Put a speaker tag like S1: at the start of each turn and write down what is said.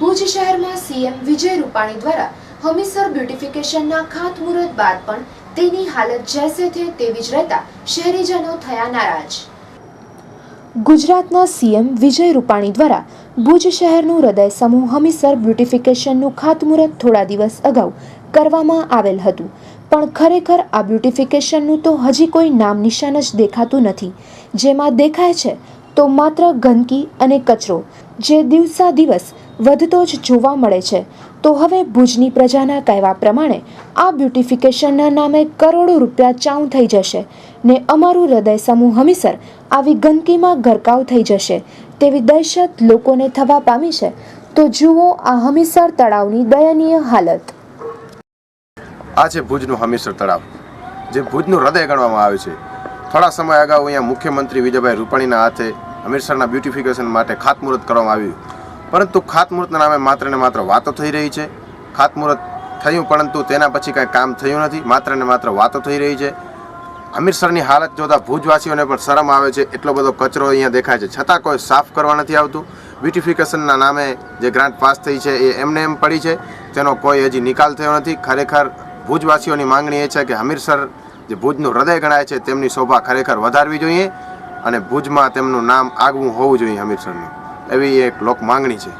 S1: ભુજ શહેરમાં સીએમ વિજય રૂપાણી દ્વારા હમીરસર બ્યુટિફિકેશનના ખાતમુહૂર્ત બાદ પણ તેની હાલત જૈસે થે તેવી જ રહેતા શહેરીજનો થયા નારાજ। ગુજરાતના સીએમ વિજય રૂપાણી દ્વારા ભુજ શહેરનું હૃદય સમૂહ હમીરસર બ્યુટિફિકેશનનું ખાતમુહૂર્ત થોડા દિવસ અગાઉ કરવામાં આવેલ હતું, પણ ખરેખર આ બ્યુટિફિકેશનનું તો હજી કોઈ નામ નિશાન જ દેખાતું નથી। જેમાં દેખાય છે તો માત્ર ગંદકી અને કચરો, જે દિવસા દિવસ વધતો જ જોવા મળે છે। તો હવે ભુજની પ્રજાના કહેવા પ્રમાણે આ બ્યુટિફિકેશનના નામે કરોડો રૂપિયા ચાઉં થઈ જશે ને અમારું હૃદય સમૂહ હમીરસર આવી ગંદકીમાં ગરકાવ થઈ જશે તેવી દહેશત લોકોને થવા પામી છે। તો જુઓ આ હમીરસર તળાવની દયનીય હાલત।
S2: આ છે ભુજનું હમીરસર તળાવ, જે ભુજનું હૃદય ગણવામાં આવે છે। થોડા સમય અગાઉ અહીંયા મુખ્યમંત્રી વિજયભાઈ રૂપાણીના હાથે હમીરસરના બ્યુટિફિકેશન માટે ખાતમુહૂર્ત કરવામાં આવ્યું, પરંતુ ખાતમુહૂર્તના નામે માત્ર ને માત્ર વાતો થઈ રહી છે। ખાતમુહૂર્ત થયું પરંતુ તેના પછી કાંઈ કામ થયું નથી, માત્ર ને માત્ર વાતો થઈ રહી છે। હમીરસરની હાલત જોતા ભુજવાસીઓને પણ શરમ આવે છે। એટલો બધો કચરો અહીંયા દેખાય છે, છતાં કોઈ સાફ કરવા નથી આવતું। બ્યુટિફિકેશનના નામે જે ગ્રાન્ટ પાસ થઈ છે એ એમને એમ પડી છે, તેનો કોઈ હજી નિકાલ થયો નથી। ખરેખર ભુજવાસીઓની માંગણી એ છે કે હમીરસર જે ભુજનું હૃદય ગણાય છે તેમની શોભા ખરેખર વધારવી જોઈએ અને ભુજમાં તેમનું નામ આગવું હોવું જોઈએ હમીરસરનું, એવી એક લોક માંગણી છે।